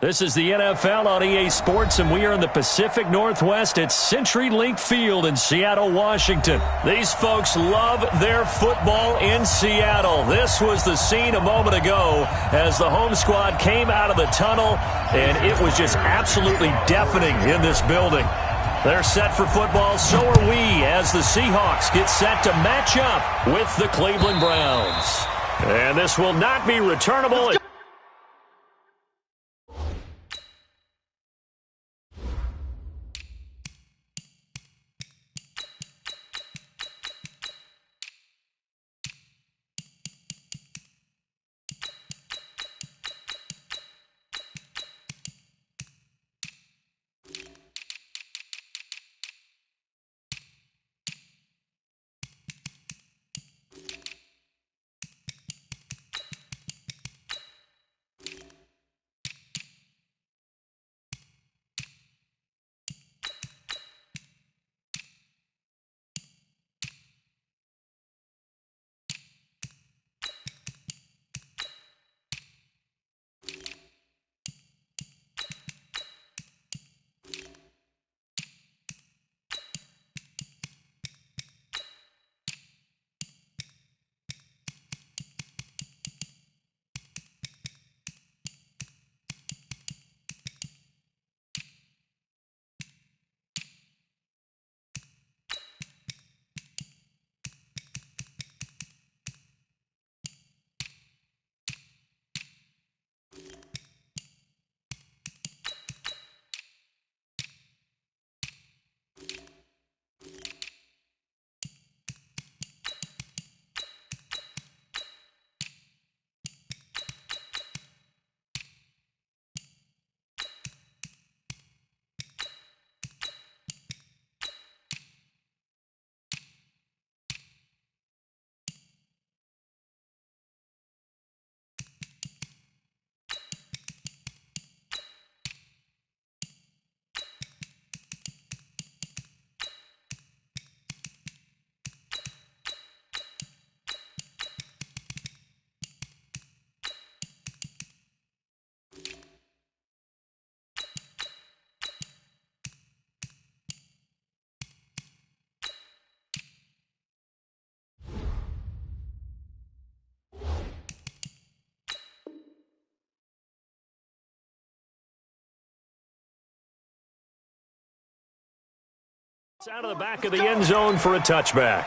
This is the NFL on EA Sports, and we are in the Pacific Northwest at CenturyLink Field in Seattle, Washington. These folks love their football in Seattle. This was the scene a moment ago as the home squad came out of the tunnel, and it was just absolutely deafening in this building. They're set for football, so are we, as the Seahawks get set to match up with the Cleveland Browns. And this will not be returnable. It's out of the back of the end zone for a touchback.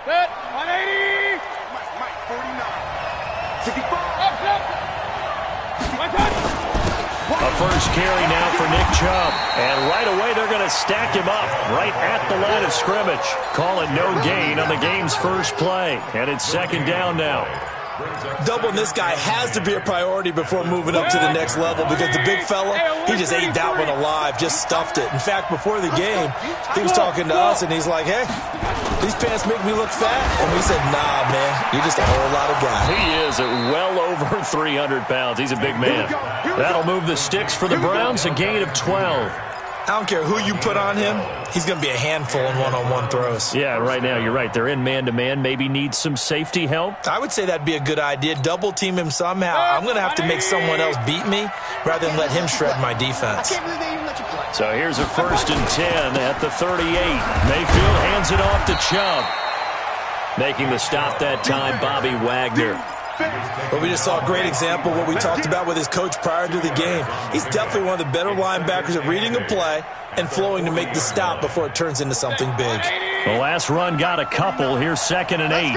Set, 180. Mike, 49. 65. A first carry now for Nick Chubb. And right away, they're going to stack him up right at the line of scrimmage. Call it no gain on the game's first play. And it's second down now. Doubling this guy has to be a priority before moving up to the next level because the big fella, he just ate that one alive, just stuffed it. In fact, before the game, he was talking to us, and he's like, hey, these pants make me look fat. And we said, nah, man, you're just a whole lot of guy. He is at well over 300 pounds. He's a big man. That'll move the sticks for the Browns, a gain of 12. I don't care who you put on him. He's going to be a handful in one-on-one throws. Yeah, right now, you're right. They're in man-to-man. Maybe need some safety help. I would say that'd be a good idea. Double team him somehow. I'm going to have to make someone else beat me rather than let him shred my defense. So here's a 1st and 10 at the 38. Mayfield hands it off to Chubb. Making the stop that time, Bobby Wagner. But we just saw a great example of what we talked about with his coach prior to the game. He's definitely one of the better linebackers at reading a play and flowing to make the stop before it turns into something big. The last run got a couple. Here's 2nd and 8.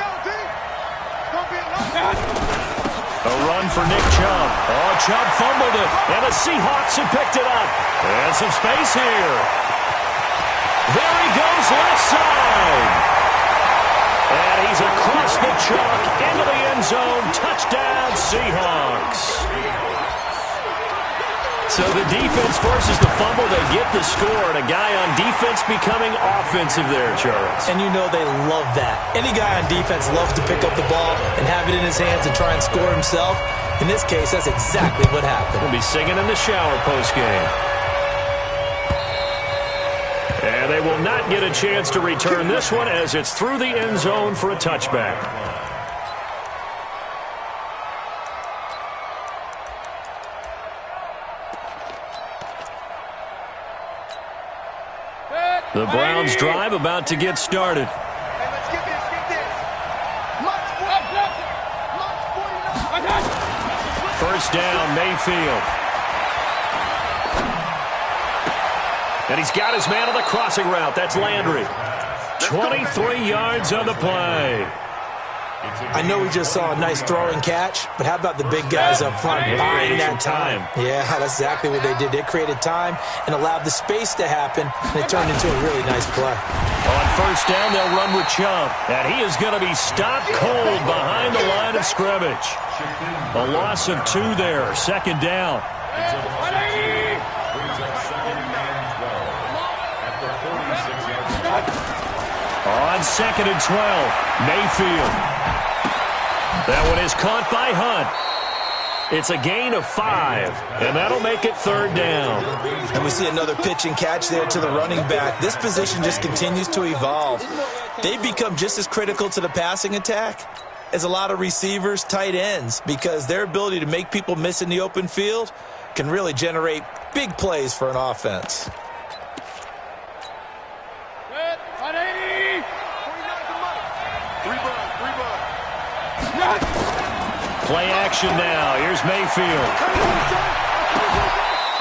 A run for Nick Chubb. Oh, Chubb fumbled it, and the Seahawks have picked it up. And some space here. There he goes left side. And he's across the chalk into the end zone. Touchdown, Seahawks. So the defense forces the fumble. They get the score, and a guy on defense becoming offensive there, Charles. And you know they love that. Any guy on defense loves to pick up the ball and have it in his hands and try and score himself. In this case, that's exactly what happened. We'll be singing in the shower postgame. And they will not get a chance to return this one as it's through the end zone for a touchback. The Browns drive about to get started. First down, Mayfield. And he's got his man on the crossing route. That's Landry. 23 yards on the play. I know we just saw a nice throwing catch, but how about the big guys up front buying that time? Yeah, that's exactly what they did. They created time and allowed the space to happen, and it turned into a really nice play. On first down, they'll run with Chubb, and he is going to be stopped cold behind the line of scrimmage. A loss of 2 there, second down. On second and 12, Mayfield. That one is caught by Hunt. It's a gain of 5, and that'll make it third down. And we see another pitch and catch there to the running back. This position just continues to evolve. They've become just as critical to the passing attack as a lot of receivers, tight ends, because their ability to make people miss in the open field can really generate big plays for an offense. Play action now. Here's Mayfield.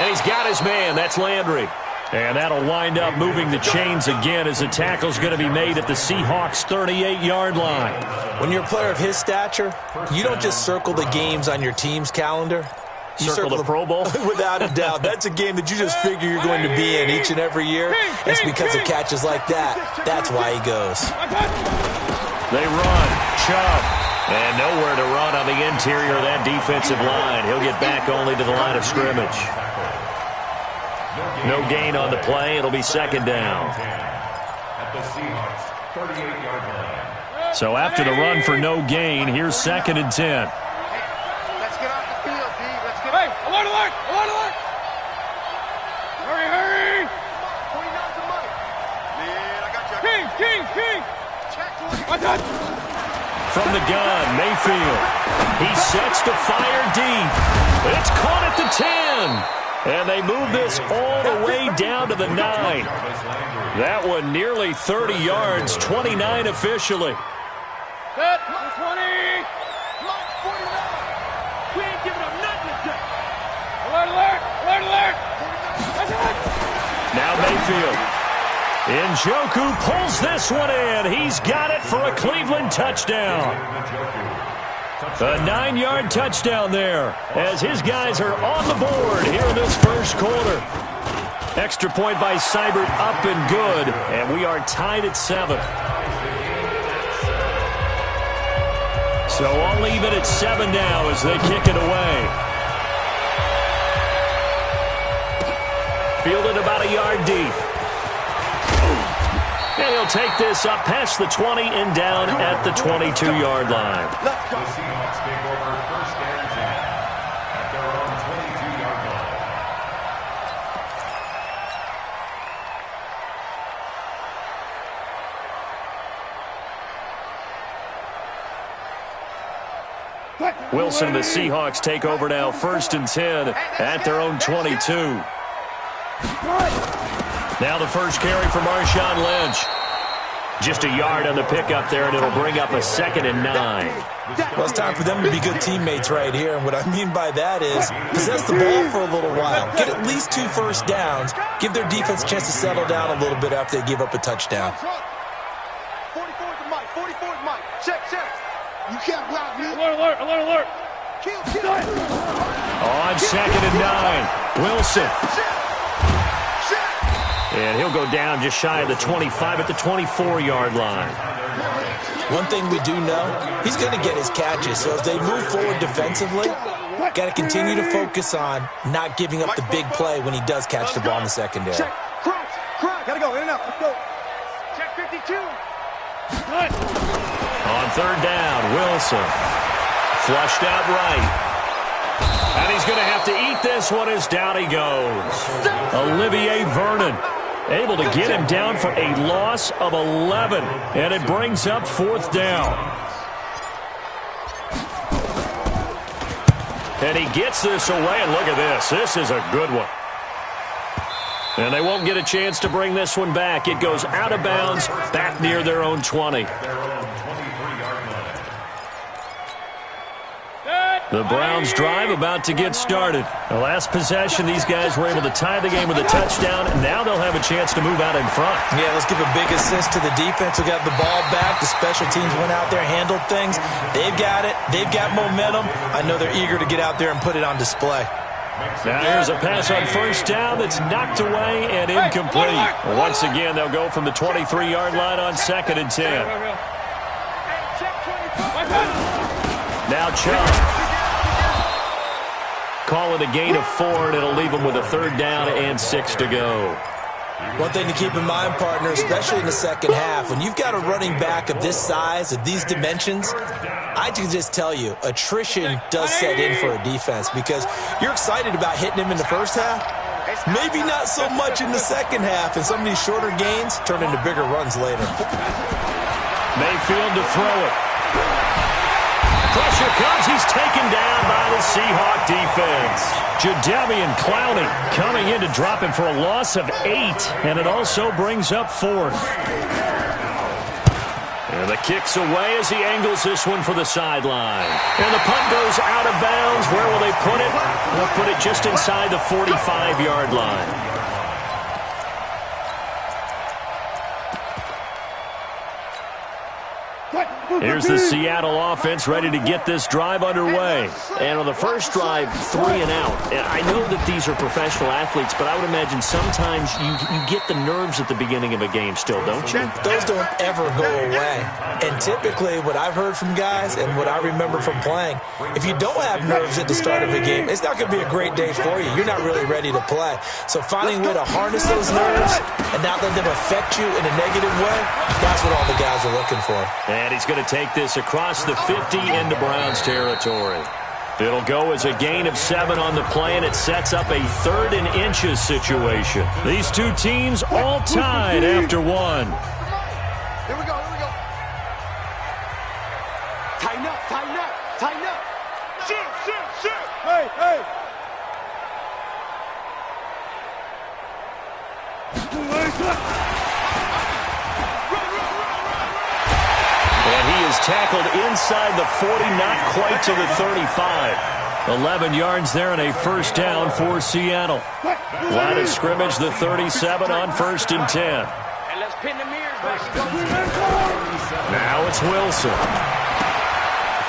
And he's got his man. That's Landry. And that'll wind up moving the chains again as the tackle's going to be made at the Seahawks' 38-yard line. When you're a player of his stature, you don't just circle the games on your team's calendar. You circle the Pro Bowl? Without a doubt. That's a game that you just figure you're going to be in each and every year. It's because of catches like that. That's why he goes. They run. Chubb. And nowhere to run on the interior of that defensive line. He'll get back only to the line of scrimmage. No gain on the play. It'll be second down. So after the run for no gain, here's second and 10. Let's get off the field, D. Let's get Hey, alert, alert, alert, alert. Hurry, hurry. 49's the money. Man, I got you. King. Check. From the gun, Mayfield. He sets to fire deep. It's caught at the 10. And they move this all the way down to the 9. That one nearly 30 yards, 29 officially. Set, 20. 49. We ain't giving up nothing today. Alert, alert, alert, alert. Now Mayfield. Njoku pulls this one in. He's got it for a Cleveland touchdown. A 9-yard touchdown there as his guys are on the board here in this first quarter. Extra point by Seibert up and good, and we are tied at 7. So I'll leave it at 7 now as they kick it away. Fielded about a yard deep. And he'll take this up past the 20 and down at the 22-yard line. The Seahawks take over first and 10 at their own 22-yard line. Wilson and the Seahawks take over now first and 10 at their own 22. Now the first carry for Marshawn Lynch. Just a yard on the pickup there, and it'll bring up a second and 9. Well, it's time for them to be good teammates right here. And what I mean by that is possess the ball for a little while. Get at least 2 first downs. Give their defense a chance to settle down a little bit after they give up a touchdown. 44's the mic. 44's Mike. Check. You can't block me. Alert. Kill. On second and 9, Wilson. And he'll go down just shy of the 25 at the 24-yard line. One thing we do know, he's going to get his catches. So as they move forward defensively, got to continue to focus on not giving up the big play when he does catch the ball in the secondary. Check. Cross. Gotta go. In and out. Let's go. Check 52. On third down, Wilson. Flushed out right. And he's going to have to eat this one as down he goes. Olivier Vernon. Able to get him down for a loss of 11. And it brings up 4th down. And he gets this away, and look at this. This is a good one. And they won't get a chance to bring this one back. It goes out of bounds, back near their own 20. The Browns drive about to get started. The last possession, these guys were able to tie the game with a touchdown, and now they'll have a chance to move out in front. Yeah, let's give a big assist to the defense who got the ball back. The special teams went out there, handled things. They've got it. They've got momentum. I know they're eager to get out there and put it on display. Now here's a pass on 1st down that's knocked away and incomplete. Once again, they'll go from the 23-yard line on 2nd and 10. Now Chubb. Call it a gain of 4, and it'll leave them with a 3rd down and 6 to go. One thing to keep in mind, partner, especially in the second half, when you've got a running back of this size, of these dimensions, I can just tell you, attrition does set in for a defense because you're excited about hitting him in the first half. Maybe not so much in the second half, and some of these shorter gains turn into bigger runs later. Mayfield to throw it. Pressure comes. He's taken down by the Seahawk defense. Jadeveon Clowney coming in to drop him for a loss of 8, and it also brings up 4th. And the kick's away as he angles this one for the sideline. And the punt goes out of bounds. Where will they put it? They'll put it just inside the 45-yard line. Here's the Seattle offense ready to get this drive underway. And on the first drive, 3 and out. And I know that these are professional athletes, but I would imagine sometimes you get the nerves at the beginning of a game still, don't you? Those don't ever go away. And typically what I've heard from guys and what I remember from playing, if you don't have nerves at the start of a game, it's not going to be a great day for you. You're not really ready to play. So finding a way to harness those nerves and not let them affect you in a negative way, that's what all the guys are looking for. And he's going to take this across the 50 into Browns territory. It'll go as a gain of 7 on the play, and it sets up a 3rd and inches situation. These two teams all tied after 1. Here we go, here we go. Tighten up, tighten up, tighten up. Shoot, shoot, shoot. Hey, hey. And he is tackled inside the 40, not quite to the 35. 11 yards there and a 1st down for Seattle. Line of scrimmage, the 37 on 1st and 10. And let's pin the mirrors back. Now it's Wilson.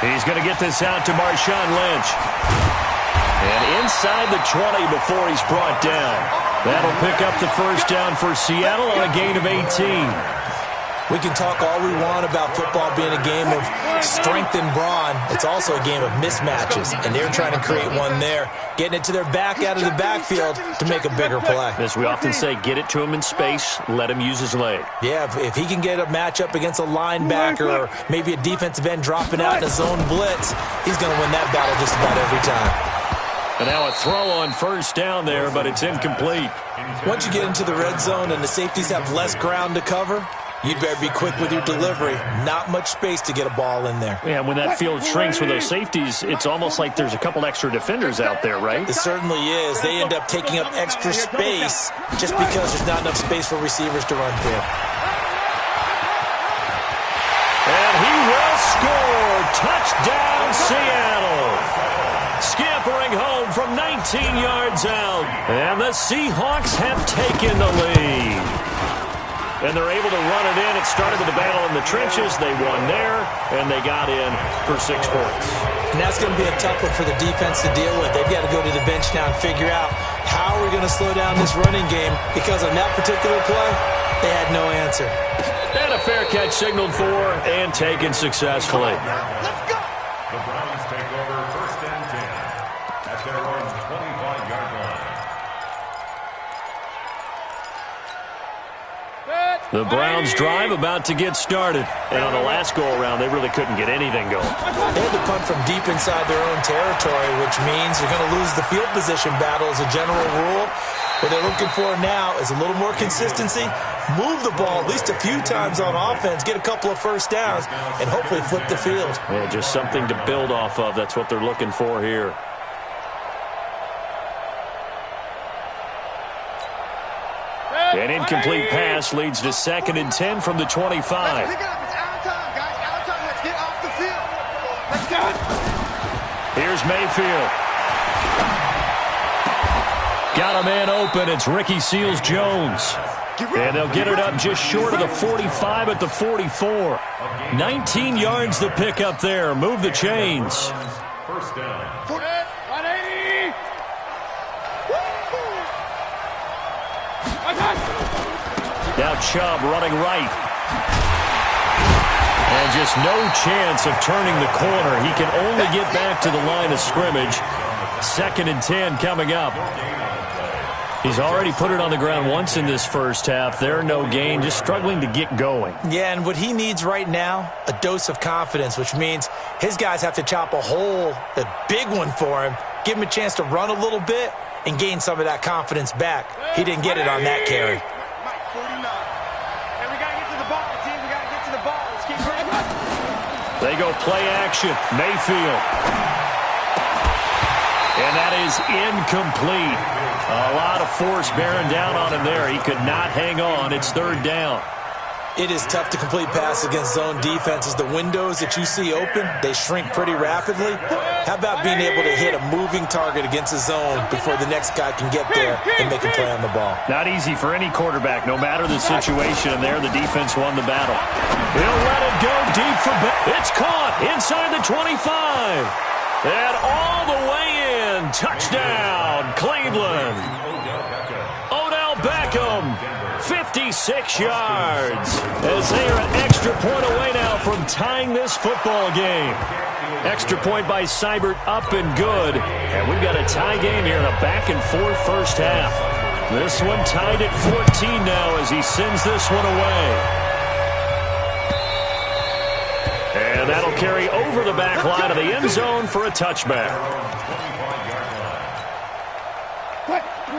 He's going to get this out to Marshawn Lynch. And inside the 20 before he's brought down. That'll pick up the 1st down for Seattle on a gain of 18. We can talk all we want about football being a game of strength and brawn. It's also a game of mismatches, and they're trying to create one there, getting it to their back out of the backfield to make a bigger play. As we often say, get it to him in space, let him use his leg. Yeah, if he can get a matchup against a linebacker or maybe a defensive end dropping out in a zone blitz, he's going to win that battle just about every time. And now a throw on 1st down there, but it's incomplete. Once you get into the red zone and the safeties have less ground to cover, you'd better be quick with your delivery. Not much space to get a ball in there. Yeah, when that field shrinks with those safeties, it's almost like there's a couple extra defenders out there, right? It certainly is. They end up taking up extra space just because there's not enough space for receivers to run through. And he will score. Touchdown, Seattle. Scampering home from 19 yards out. And the Seahawks have taken the lead. And they're able to run it in. It started with a battle in the trenches. They won there, and they got in for 6 points. And that's going to be a tough one for the defense to deal with. They've got to go to the bench now and figure out how we're going to slow down this running game, because on that particular play, they had no answer. And a fair catch signaled for and taken successfully. Let's go. The Browns take over 1st and 10 at their own 25-yard line. The Browns drive about to get started. And on the last go-around, they really couldn't get anything going. They had to punt from deep inside their own territory, which means you're going to lose the field position battle as a general rule. What they're looking for now is a little more consistency, move the ball at least a few times on offense, get a couple of first downs, and hopefully flip the field. Yeah, just something to build off of. That's what they're looking for here. An incomplete pass leads to 2nd and 10 from the 25. Pick it up. It's out of time, guys. Out of time. Let's get off the field. Let's go. Here's Mayfield. Got a man open. It's Ricky Seals-Jones. And they'll get it up just short of the 45 at the 44. 19 yards to pick up there. Move the chains. First down. 180. Now Chubb running right. And just no chance of turning the corner. He can only get back to the line of scrimmage. 2nd and 10 coming up. He's already put it on the ground once in this first half. There, no gain, just struggling to get going. Yeah, and what he needs right now, a dose of confidence, which means his guys have to chop a hole, a big one for him, give him a chance to run a little bit, and gain some of that confidence back. He didn't get it on that carry. Mike, 49. And we got to get to the ball, team. We got to get to the ball. Let's keep running. They go play action. Mayfield. And that is incomplete. A lot of force bearing down on him there. He could not hang on. It's 3rd down. It is tough to complete passes against zone defenses. The windows that you see open, they shrink pretty rapidly. How about being able to hit a moving target against a zone before the next guy can get there and make a play on the ball? Not easy for any quarterback, no matter the situation. And there, the defense won the battle. He'll let it go deep for it's caught inside the 25. And all the way in. Touchdown, Cleveland. Odell Beckham, 56 yards. As they are an extra point away now from tying this football game. Extra point by Seibert, up and good. And we've got a tie game here in a back-and-forth first half. This one tied at 14 now as he sends this one away. And that'll carry over the back line of the end zone for a touchback.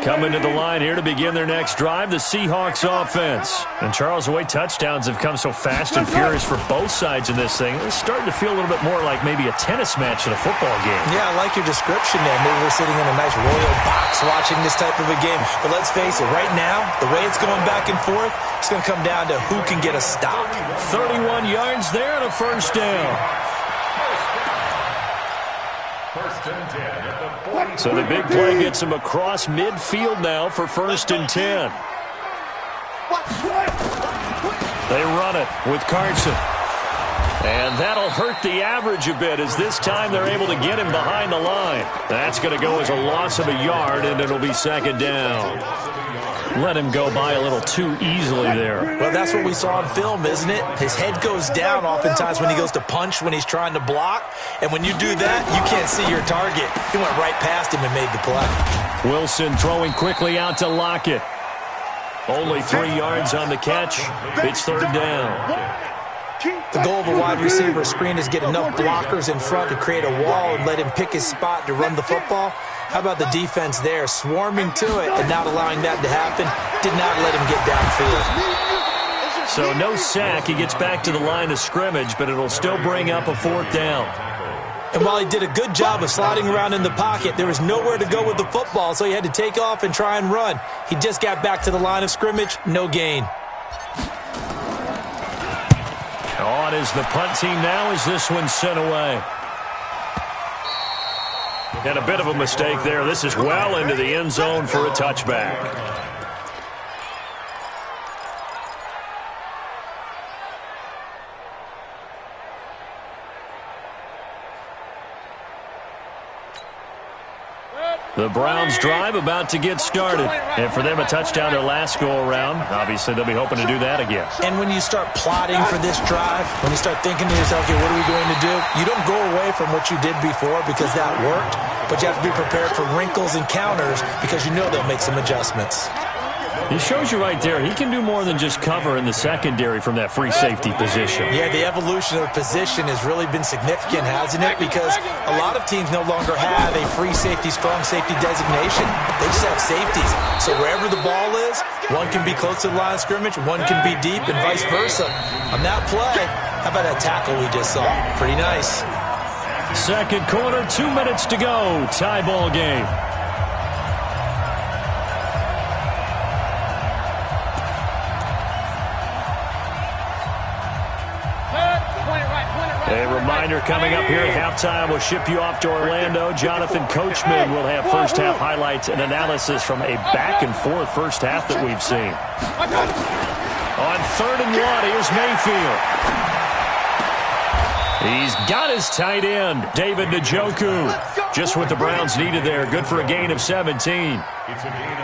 Coming to the line here to begin their next drive, the Seahawks offense. And Charles, the way touchdowns have come so fast and furious for both sides in this thing, it's starting to feel a little bit more like maybe a tennis match in a football game. Yeah, I like your description there. Maybe we're sitting in a nice royal box watching this type of a game. But let's face it, right now, the way it's going back and forth, it's going to come down to who can get a stop. 31 yards there and a first down. So the big play gets him across midfield now for 1st and 10. They run it with Carson. And that'll hurt the average a bit as this time they're able to get him behind the line. That's going to go as a loss of a yard, and it'll be 2nd down. Let him go by a little too easily there. Well, that's what we saw on film, isn't it? His head goes down oftentimes when he goes to punch, when he's trying to block. And when you do that, you can't see your target. He went right past him and made the play. Wilson throwing quickly out to Lockett. Only 3 yards on the catch. It's 3rd down. The goal of a wide receiver screen is get enough blockers in front to create a wall and let him pick his spot to run the football. How about the defense there, swarming to it and not allowing that to happen? Did not let him get downfield. So no sack. He gets back to the line of scrimmage, but it'll still bring up a 4th down. And while he did a good job of sliding around in the pocket, there was nowhere to go with the football, so he had to take off and try and run. He just got back to the line of scrimmage, no gain. On is the punt team now as this one's sent away. And a bit of a mistake there. This is well into the end zone for a touchback. The Browns drive about to get started. And for them, a touchdown their last go-around. Obviously, they'll be hoping to do that again. And when you start plotting for this drive, when you start thinking to yourself, okay, what are we going to do? You don't go away from what you did before because that worked, but you have to be prepared for wrinkles and counters because you know they'll make some adjustments. He shows you right there, he can do more than just cover in the secondary from that free safety position. Yeah, the evolution of the position has really been significant, hasn't it? Because a lot of teams no longer have a free safety, strong safety designation. They just have safeties. So wherever the ball is, one can be close to the line of scrimmage, one can be deep, and vice versa. On that play, how about that tackle we just saw? Pretty nice. Second quarter, 2 minutes to go. Tie ball game. A reminder coming up here at halftime, we'll ship you off to Orlando. Jonathan Coachman will have first half highlights and analysis from a back-and-forth first half that we've seen. On 3rd and 1, here's Mayfield. He's got his tight end, David Njoku. Just what the Browns needed there. Good for a gain of 17.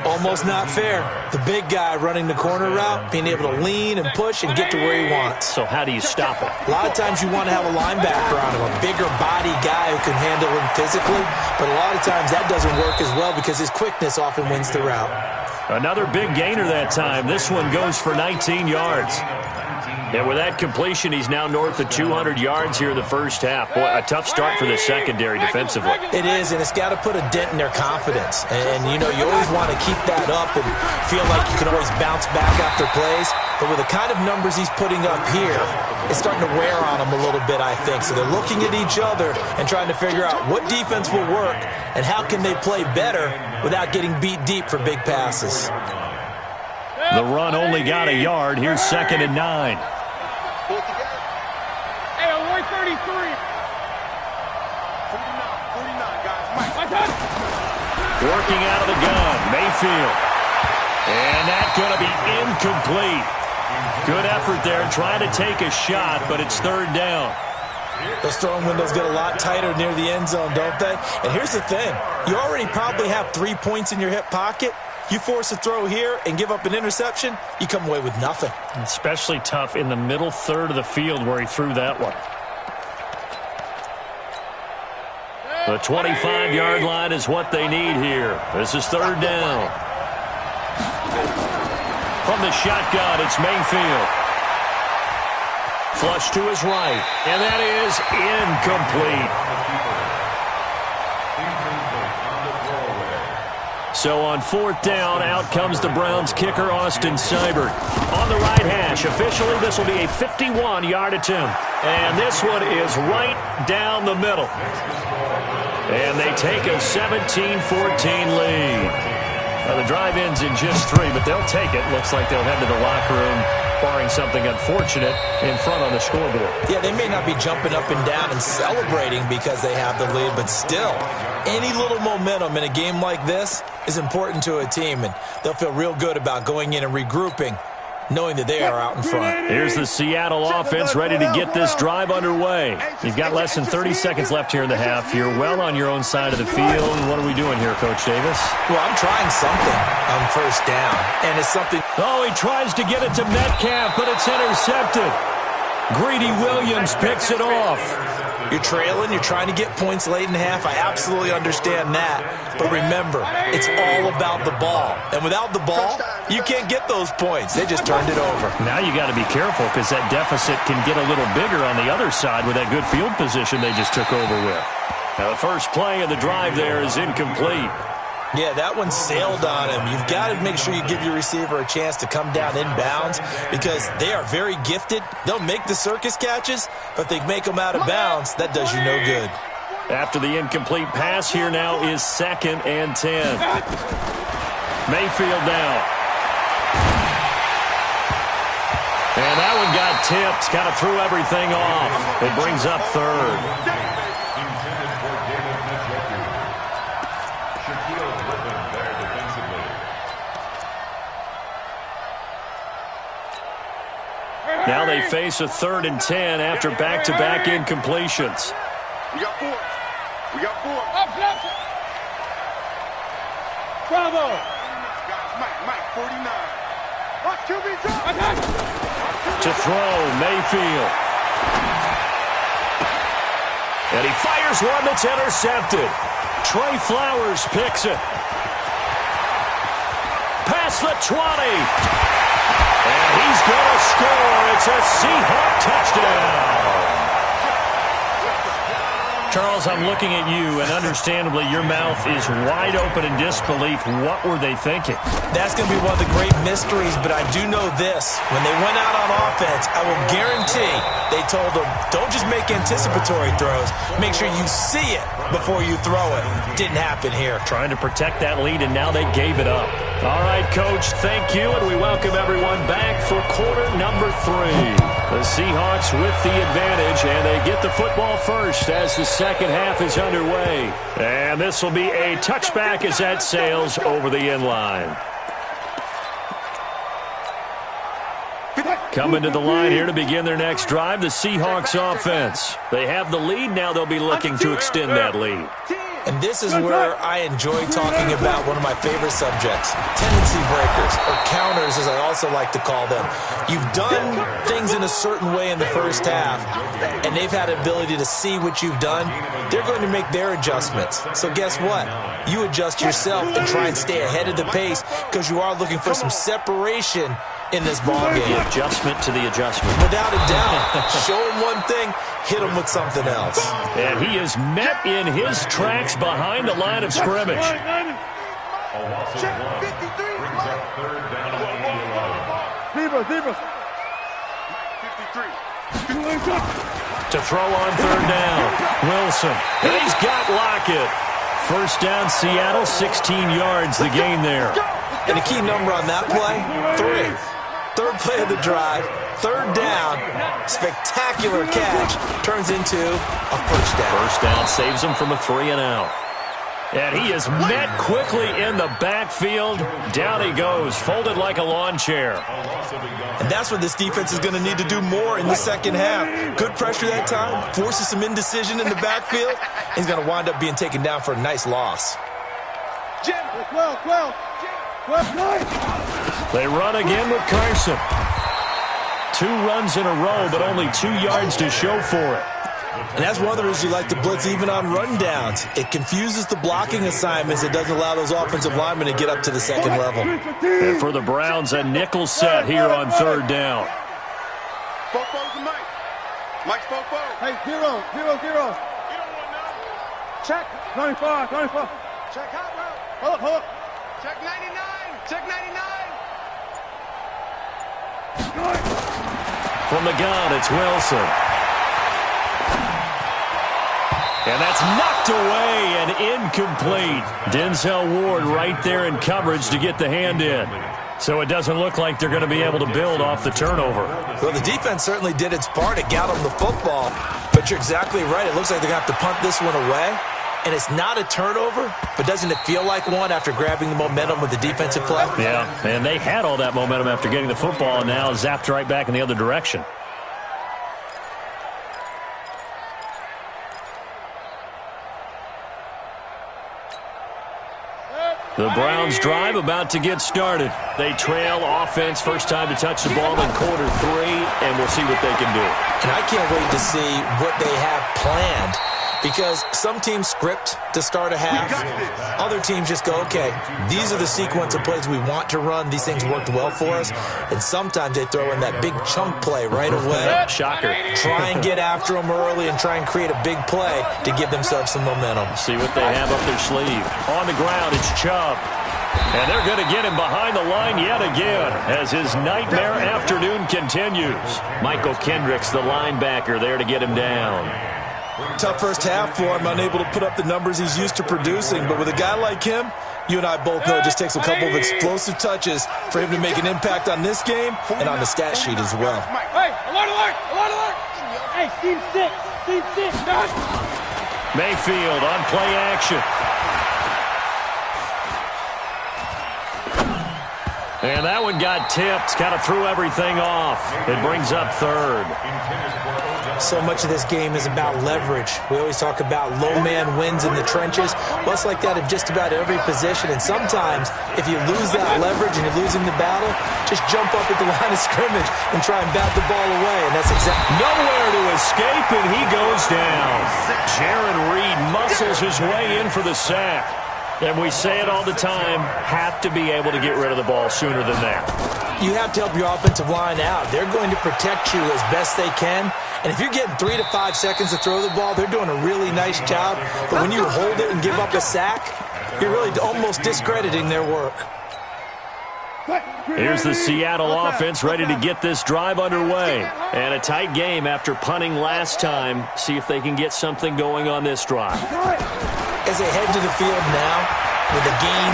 Almost not fair. The big guy running the corner route, being able to lean and push and get to where he wants. So how do you stop it? A lot of times you want to have a linebacker on him, a bigger body guy who can handle him physically, but a lot of times that doesn't work as well because his quickness often wins the route. Another big gainer that time. This one goes for 19 yards. And with that completion, he's now north of 200 yards here in the first half. Boy, a tough start for the secondary defensively. It is, and it's got to put a dent in their confidence. And, you know, you always want to keep that up and feel like you can always bounce back after plays. But with the kind of numbers he's putting up here, it's starting to wear on them a little bit, I think. So they're looking at each other and trying to figure out what defense will work and how can they play better without getting beat deep for big passes. The run only got a yard. Here's 2nd and 9. Pull it together. Hey, on 133. 49, guys. Mike. Working out of the gun, Mayfield. And that's going to be incomplete. Good effort there, trying to take a shot, but it's 3rd down. Those throwing windows get a lot tighter near the end zone, don't they? And here's the thing. You already probably have 3 points in your hip pocket. You force a throw here and give up an interception, you come away with nothing. Especially tough in the middle third of the field where he threw that one. The 25-yard line is what they need here. This is 3rd down. From the shotgun, it's Mayfield. Flush to his right, and that is incomplete. So on 4th down, out comes the Browns kicker, Austin Seibert. On the right hash, officially this will be a 51-yard attempt. And this one is right down the middle. And they take a 17-14 lead. Now the drive ends in just 3, but they'll take it. Looks like they'll head to the locker room, barring something unfortunate, in front on the scoreboard. Yeah, they may not be jumping up and down and celebrating because they have the lead, but still, any little momentum in a game like this is important to a team, and they'll feel real good about going in and regrouping, knowing that they are out in front. Here's the Seattle offense ready to get this drive underway. You've got less than 30 seconds left here in the half. You're well on your own side of the field. What are we doing here, Coach Davis? Well, I'm trying something on 1st down, and it's something. Oh, he tries to get it to Metcalf, but it's intercepted. Greedy Williams picks it off. You're trailing, you're trying to get points late in the half. I absolutely understand that. But remember, it's all about the ball. And without the ball, you can't get those points. They just turned it over. Now you got to be careful because that deficit can get a little bigger on the other side with that good field position they just took over with. Now the first play of the drive there is incomplete. Yeah, that one sailed on him. You've got to make sure you give your receiver a chance to come down inbounds because they are very gifted. They'll make the circus catches, but they make them out of bounds. That does you no good. After the incomplete pass, here now is 2nd and 10. Mayfield now. And that one got tipped. Kind of threw everything off. It brings up 3rd. Now they face a 3rd and 10 after back-to-back incompletions. We got 4. We got 4. Up, up. Bravo. Mike, 49. Watch QB drop. To throw, Mayfield. And he fires one that's intercepted. Trey Flowers picks it. Pass across the 20. And he's going to score. It's a Seahawk touchdown. Charles, I'm looking at you, and understandably, your mouth is wide open in disbelief. What were they thinking? That's going to be one of the great mysteries, but I do know this. When they went out on offense, I will guarantee they told them, don't just make anticipatory throws. Make sure you see it before you throw it. Didn't happen here. Trying to protect that lead, and now they gave it up. All right, Coach, thank you, and we welcome everyone back for quarter number 3. The Seahawks with the advantage, and they get the football first as the second half is underway. And this will be a touchback as that sails over the end line. Coming to the line here to begin their next drive, the Seahawks offense. They have the lead. Now they'll be looking to extend that lead. And this is where I enjoy talking about one of my favorite subjects, tendency breakers, or counters as I also like to call them. You've done things in a certain way in the first half, and they've had the ability to see what you've done. They're going to make their adjustments. So guess what? You adjust yourself and try and stay ahead of the pace because you are looking for some separation in this ball game. The adjustment to the adjustment. Without a doubt. Show him one thing, hit him with something else. And he is met in his tracks behind the line of scrimmage. A loss of 1 brings up third down and 11. Zebra. 53. To throw on third down, Wilson. And he's got Lockett. First down, Seattle, 16 yards, the gain there. And a key number on that play, 3. Third play of the drive, third down, spectacular catch, turns into a first down. First down saves him from a 3-and-out. And he is met quickly in the backfield. Down he goes, folded like a lawn chair. And that's what this defense is going to need to do more in the second half. Good pressure that time, forces some indecision in the backfield. He's going to wind up being taken down for a nice loss. They run again with Carson. 2 runs in a row, but only 2 yards to show for it. And that's one of the reasons you like to blitz even on rundowns. It confuses the blocking assignments. It doesn't allow those offensive linemen to get up to the second level. And for the Browns, a nickel set here on third down. Fofo's and Mike. Mike's Fofo. Hey, 0. You don't want no. Check. 95. Check out, bro. Hold up. Check 99. Check 99. From the gun, it's Wilson. And that's knocked away and incomplete. Denzel Ward right there in coverage to get the hand in. So it doesn't look like they're going to be able to build off the turnover. Well, the defense certainly did its part. It got them the football. But you're exactly right. It looks like they're going to have to punt this one away. And it's not a turnover, but doesn't it feel like one after grabbing the momentum with the defensive play? Yeah, and they had all that momentum after getting the football, and now zapped right back in the other direction. The Browns drive about to get started. They trail offense, first time to touch the ball in quarter 3, and we'll see what they can do. And I can't wait to see what they have planned. Because some teams script to start a half. Other teams just go, okay, these are the sequence of plays we want to run. These things worked well for us. And sometimes they throw in that big chunk play right away. Shocker. Try and get after them early and try and create a big play to give themselves some momentum. See what they have up their sleeve. On the ground, it's Chubb. And they're going to get him behind the line yet again as his nightmare afternoon continues. Michael Kendricks, the linebacker, there to get him down. Tough first half for him, unable to put up the numbers he's used to producing. But with a guy like him, you and I both know it just takes a couple of explosive touches for him to make an impact on this game and on the stat sheet as well. Hey, alert! Hey, team 6. Mayfield on play action. And that one got tipped, kind of threw everything off. It brings up third. So much of this game is about leverage. We always talk about low man wins in the trenches. Well, it's like that in just about every position. And sometimes, if you lose that leverage and you're losing the battle, just jump up at the line of scrimmage and try and bat the ball away. And that's exactly nowhere to escape, and he goes down. Jaron Reed muscles his way in for the sack. And we say it all the time, have to be able to get rid of the ball sooner than that. You have to help your offensive line out. They're going to protect you as best they can. And if you're getting 3 to 5 seconds to throw the ball, they're doing a really nice job. But when you hold it and give up a sack, you're really almost discrediting their work. Here's the Seattle offense ready to get this drive underway. And a tight game after punting last time. See if they can get something going on this drive. As they head to the field now, with the game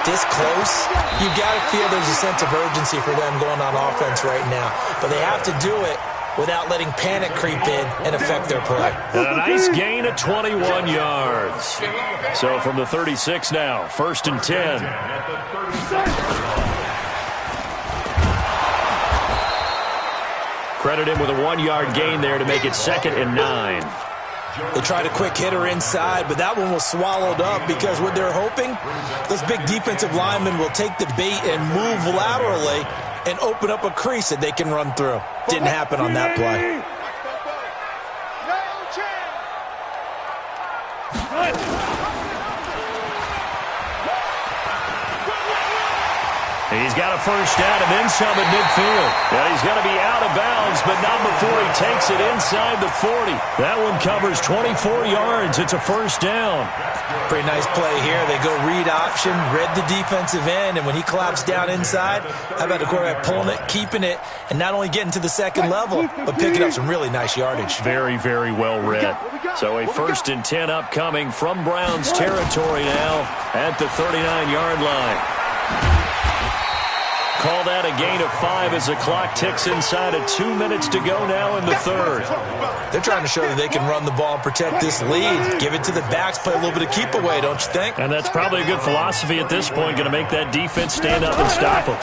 this close, you got to feel there's a sense of urgency for them going on offense right now. But they have to do it without letting panic creep in and affect their play. And a nice gain of 21 yards. So from the 36 now, 1st and 10. Credit him with a 1-yard gain there to make it 2nd and 9. They tried a quick hitter inside, but that one was swallowed up because what they're hoping, those big defensive linemen will take the bait and move laterally and open up a crease that they can run through. Didn't happen on that play. He's got a first down and then some at midfield. And he's going to be out of bounds, but not before he takes it inside the 40. That one covers 24 yards. It's a first down. Pretty nice play here. They go read option, read the defensive end, and when he collapsed down inside, how about the quarterback pulling it, keeping it, and not only getting to the second level, but picking up some really nice yardage. Very, very well read. So a 1st and 10 upcoming from Browns territory now at the 39-yard line. Call that a gain of 5 as the clock ticks inside of 2 minutes to go now in the 3rd. They're trying to show that they can run the ball and protect this lead. Give it to the backs, play a little bit of keep away, don't you think? And that's probably a good philosophy at this point, going to make that defense stand up and stop them.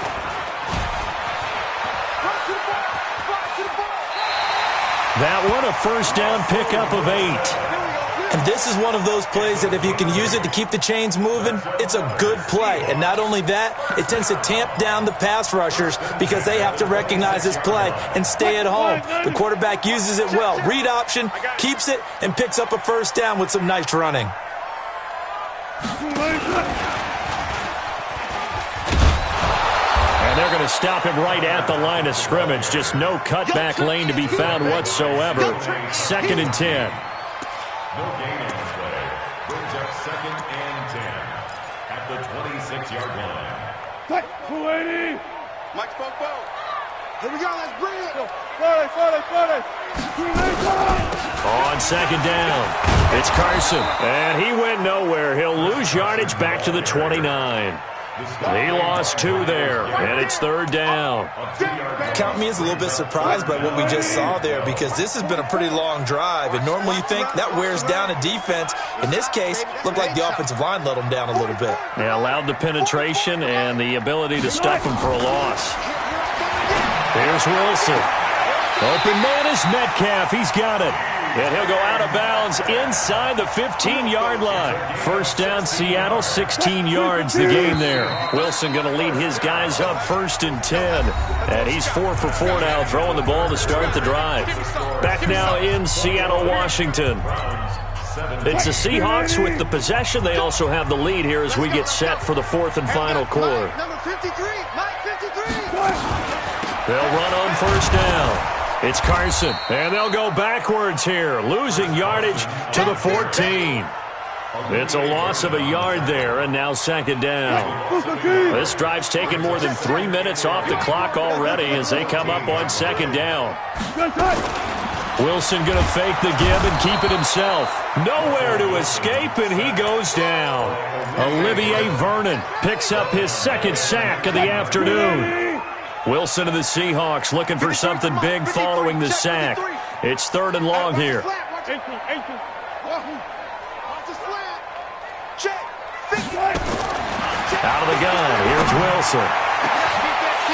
That one, a first down pickup of 8. And this is one of those plays that if you can use it to keep the chains moving, it's a good play. And not only that, it tends to tamp down the pass rushers because they have to recognize this play and stay at home. The quarterback uses it well. Read option, keeps it, and picks up a first down with some nice running. And they're going to stop him right at the line of scrimmage. Just no cutback lane to be found whatsoever. 2nd and 10. No gain on the play. Brings up 2nd and 10 at the 26-yard line. 280. Mike Bobo. Here we go. Let's bring it. 40. On 2nd down, it's Carson. And he went nowhere. He'll lose yardage back to the 29. He lost 2 there, and it's 3rd down. Count me as a little bit surprised by what we just saw there because this has been a pretty long drive, and normally you think that wears down a defense. In this case, looked like the offensive line let them down a little bit. They allowed the penetration and the ability to stuff him for a loss. Here's Wilson. Open man is Metcalf. He's got it. And he'll go out of bounds inside the 15-yard line. First down, Seattle, 16 yards the gain there. Wilson going to lead his guys up 1st and 10. And he's 4 for 4 now, throwing the ball to start the drive. Back now in Seattle, Washington. It's the Seahawks with the possession. They also have the lead here as we get set for the 4th and final quarter. They'll run on first down. It's Carson, and they'll go backwards here, losing yardage to the 14. It's a loss of a yard there, and now 2nd down. This drive's taken more than 3 minutes off the clock already as they come up on 2nd down. Wilson going to fake the give and keep it himself. Nowhere to escape, and he goes down. Olivier Vernon picks up his 2nd sack of the afternoon. Wilson of the Seahawks looking for something big following the sack. It's 3rd and long here. Out of the gun, here's Wilson.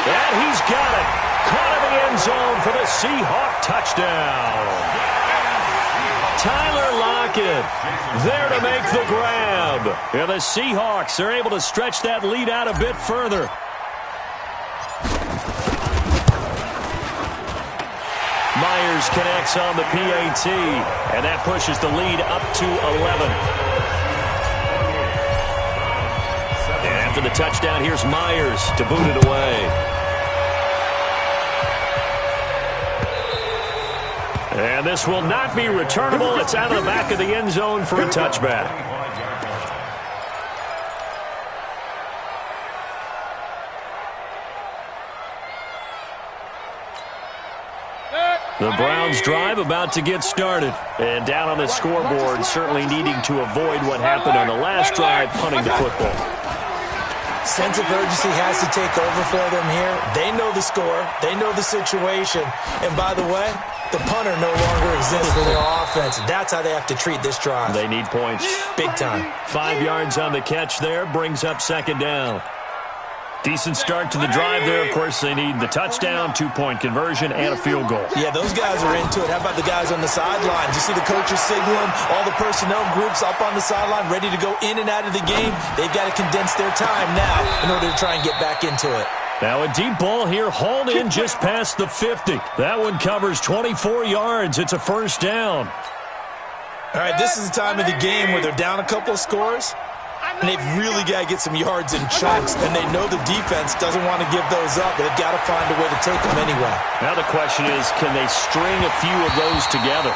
And he's got it. Caught in the end zone for the Seahawk touchdown. Tyler Lockett there to make the grab. And the Seahawks are able to stretch that lead out a bit further. Myers connects on the PAT, and that pushes the lead up to 11. After the touchdown, here's Myers to boot it away. And this will not be returnable. It's out of the back of the end zone for a touchback. The Browns drive about to get started. And down on the scoreboard, certainly needing to avoid what happened on the last drive, punting the football. Sense of urgency has to take over for them here. They know the score. They know the situation. And by the way, the punter no longer exists for their offense. That's how they have to treat this drive. They need points. Big time. 5 yards on the catch there. Brings up second down. Decent start to the drive there. Of course, they need the touchdown, 2-point conversion, and a field goal. Yeah, those guys are into it. How about the guys on the sidelines? You see the coaches signaling, all the personnel groups up on the sideline, ready to go in and out of the game. They've got to condense their time now in order to try and get back into it. Now a deep ball here, hauled in just past the 50. That one covers 24 yards. It's a first down. All right, this is the time of the game where they're down a couple of scores, and they've really got to get some yards in chunks, and they know the defense doesn't want to give those up, but they've got to find a way to take them anyway. Now the question is, can they string a few of those together?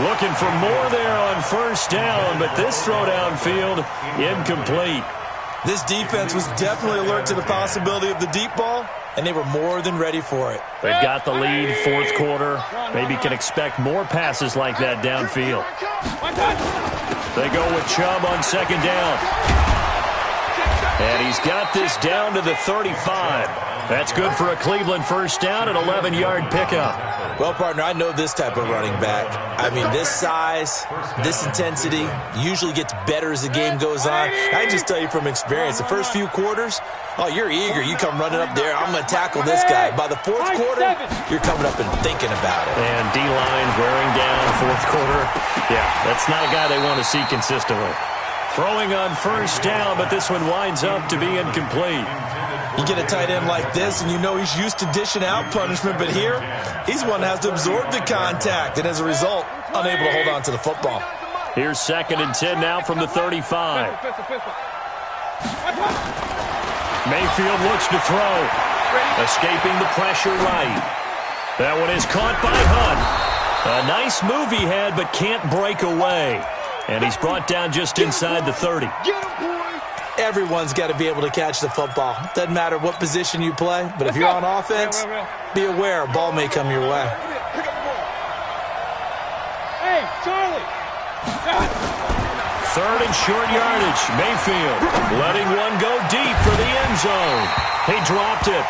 Looking for more there on first down, but this throw downfield, incomplete. This defense was definitely alert to the possibility of the deep ball, and they were more than ready for it. They've got the lead, fourth quarter. Maybe can expect more passes like that downfield. They go with Chubb on second down. And he's got this down to the 35. That's good for a Cleveland first down, an 11-yard pickup. Well, partner, I know this type of running back. I mean, this size, this intensity usually gets better as the game goes on. I can just tell you from experience, the first few quarters, oh, you're eager. You come running up there, I'm going to tackle this guy. By the fourth quarter, you're coming up and thinking about it. And D-line wearing down fourth quarter. Yeah, that's not a guy they want to see consistently. Throwing on first down, but this one winds up to be incomplete. You get a tight end like this, and you know he's used to dishing out punishment, but here, he's one that has to absorb the contact, and as a result, unable to hold on to the football. Here's 2nd and 10 now from the 35. Mayfield looks to throw. Escaping the pressure right. That one is caught by Hunt. A nice move he had, but can't break away. And he's brought down just inside the 30. Everyone's got to be able to catch the football. Doesn't matter what position you play, but if you're on offense, be aware a ball may come your way. Hey, Charlie! 3rd and short yardage. Mayfield letting one go deep for the end zone. He dropped it.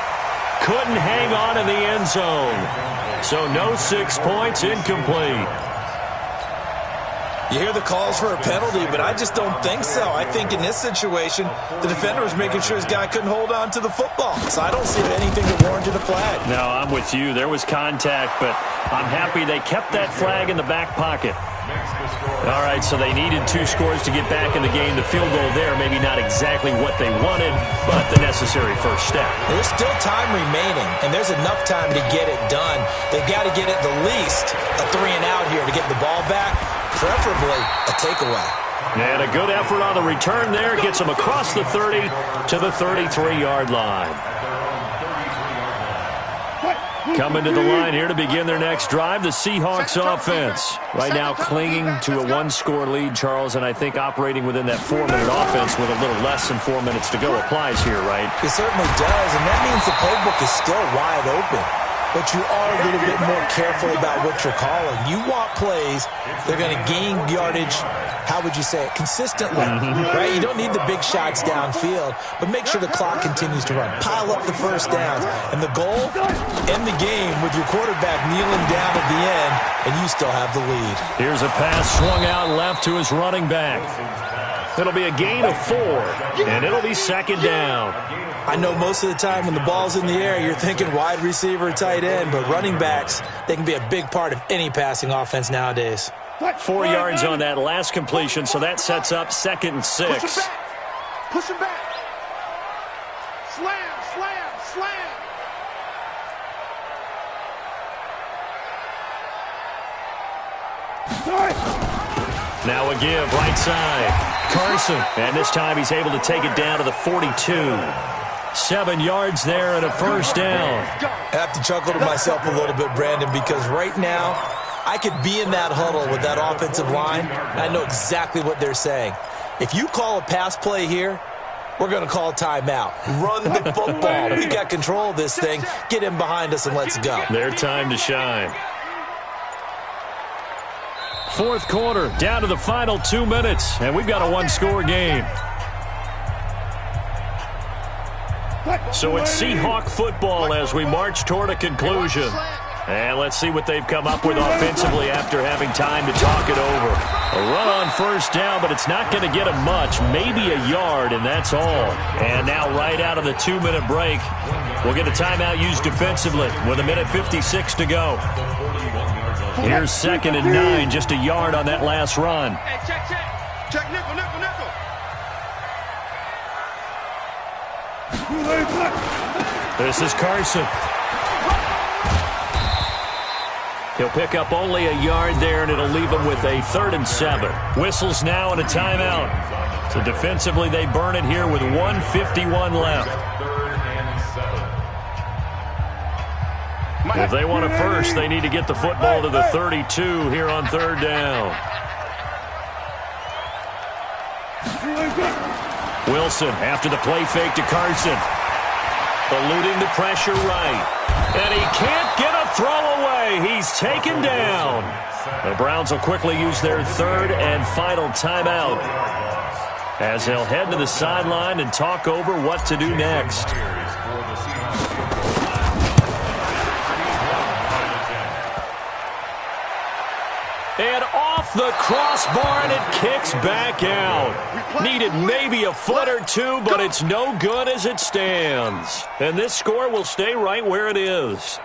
Couldn't hang on in the end zone. So no 6 points, incomplete. You hear the calls for a penalty, but I just don't think so. I think in this situation, the defender was making sure his guy couldn't hold on to the football. So I don't see anything that warranted a flag. No, I'm with you. There was contact, but I'm happy they kept that flag in the back pocket. All right, so they needed 2 scores to get back in the game. The field goal there, maybe not exactly what they wanted, but the necessary first step. There's still time remaining, and there's enough time to get it done. They've got to get at the least a 3-and-out here to get the ball back, preferably a takeaway. And a good effort on the return there. Gets them across the 30 to the 33-yard line. Coming to the line here to begin their next drive, the Seahawks offense. Right now clinging to a 1-score lead, Charles, and I think operating within that 4-minute offense with a little less than 4 minutes to go applies here, right? It certainly does, and that means the playbook is still wide open. But you are a little bit more careful about what you're calling. You want plays that are going to gain yardage, how would you say it, consistently, right? You don't need the big shots downfield, but make sure the clock continues to run. Pile up the first downs. And the goal, end the game with your quarterback kneeling down at the end, and you still have the lead. Here's a pass swung out left to his running back. It'll be a gain of 4, and it'll be 2nd down. I know most of the time when the ball's in the air, you're thinking wide receiver, tight end, but running backs, they can be a big part of any passing offense nowadays. 4 yards on that last completion, so that sets up 2nd and 6. Push him back. Push him back. Slam, slam, slam. Now a give, right side. Carson, and this time he's able to take it down to the 42. 7 yards there and a first down. I have to chuckle to myself a little bit, Brandon, because right now I could be in that huddle with that offensive line, and I know exactly what they're saying. If you call a pass play here, we're going to call timeout. Run the football. We got control of this thing. Get him behind us and let's go. Their time to shine. Fourth quarter, down to the final 2 minutes, and we've got a one-score game. So it's Seahawk football as we march toward a conclusion. And let's see what they've come up with offensively after having time to talk it over. A run on first down, but it's not going to get him much. Maybe a yard, and that's all. And now right out of the 2-minute break, we'll get a timeout used defensively with 1:56 to go. Here's 2nd and 9, just a yard on that last run. Hey, check. Check nickel. This is Carson. He'll pick up only a yard there, and it'll leave him with a 3rd and 7. Whistles now and a timeout. So defensively, they burn it here with 1:51 left. If they want a first, they need to get the football to the 32 here on 3rd down. Wilson after the play fake to Carson. Eluding the pressure right. And he can't get a throw away. He's taken down. The Browns will quickly use their 3rd and final timeout as they'll head to the sideline and talk over what to do next. And off the crossbar, and it kicks back out. Needed maybe a foot or two, but it's no good as it stands. And this score will stay right where it is.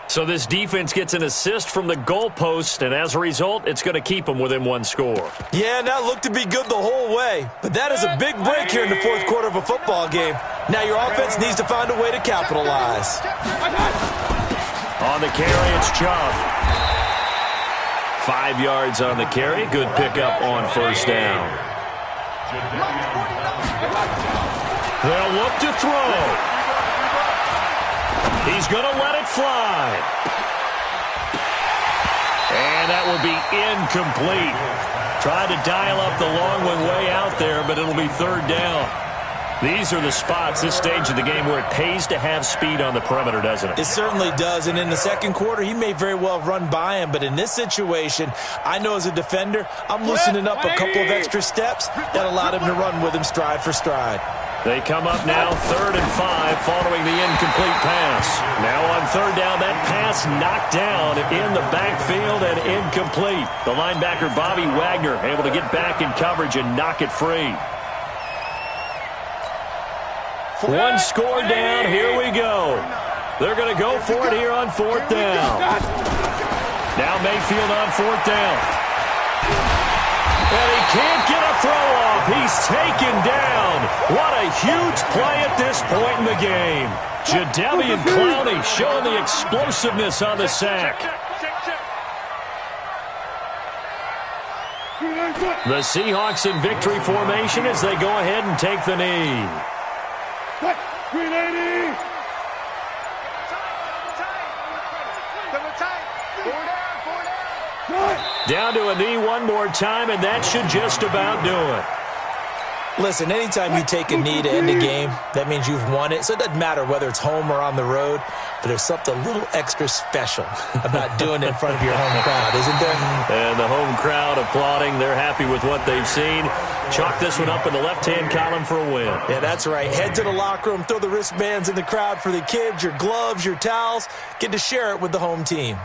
So this defense gets an assist from the goalpost, and as a result, it's going to keep them within one score. Yeah, and that looked to be good the whole way. But that is a big break here in the fourth quarter of a football game. Now your offense needs to find a way to capitalize. On the carry, it's Chubb. 5 yards on the carry. Good pickup on first down. They'll look to throw. He's going to let it fly. And that will be incomplete. Tried to dial up the long one way out there, but it'll be 3rd down. These are the spots, this stage of the game, where it pays to have speed on the perimeter, doesn't it? It certainly does, and in the second quarter, he may very well run by him, but in this situation, I know as a defender, I'm loosening up a couple of extra steps that allowed him to run with him stride for stride. They come up now 3rd and 5 following the incomplete pass. Now on 3rd down, that pass knocked down in the backfield and incomplete. The linebacker, Bobby Wagner, able to get back in coverage and knock it free. One score down. Here we go. They're going to go for it here on 4th down. Now Mayfield on 4th down. And he can't get a throw off. He's taken down. What a huge play at this point in the game. Jadeveon Clowney showing the explosiveness on the sack. The Seahawks in victory formation as they go ahead and take the knee. 380. Down to a knee one more time, and that should just about do it. Listen, anytime you take a knee to end a game, that means you've won it. So it doesn't matter whether it's home or on the road, but there's something a little extra special about doing it in front of your home crowd, isn't there? And the home crowd applauding. They're happy with what they've seen. Chalk this one up in the left-hand column for a win. Yeah, that's right. Head to the locker room, throw the wristbands in the crowd for the kids, your gloves, your towels. Get to share it with the home team.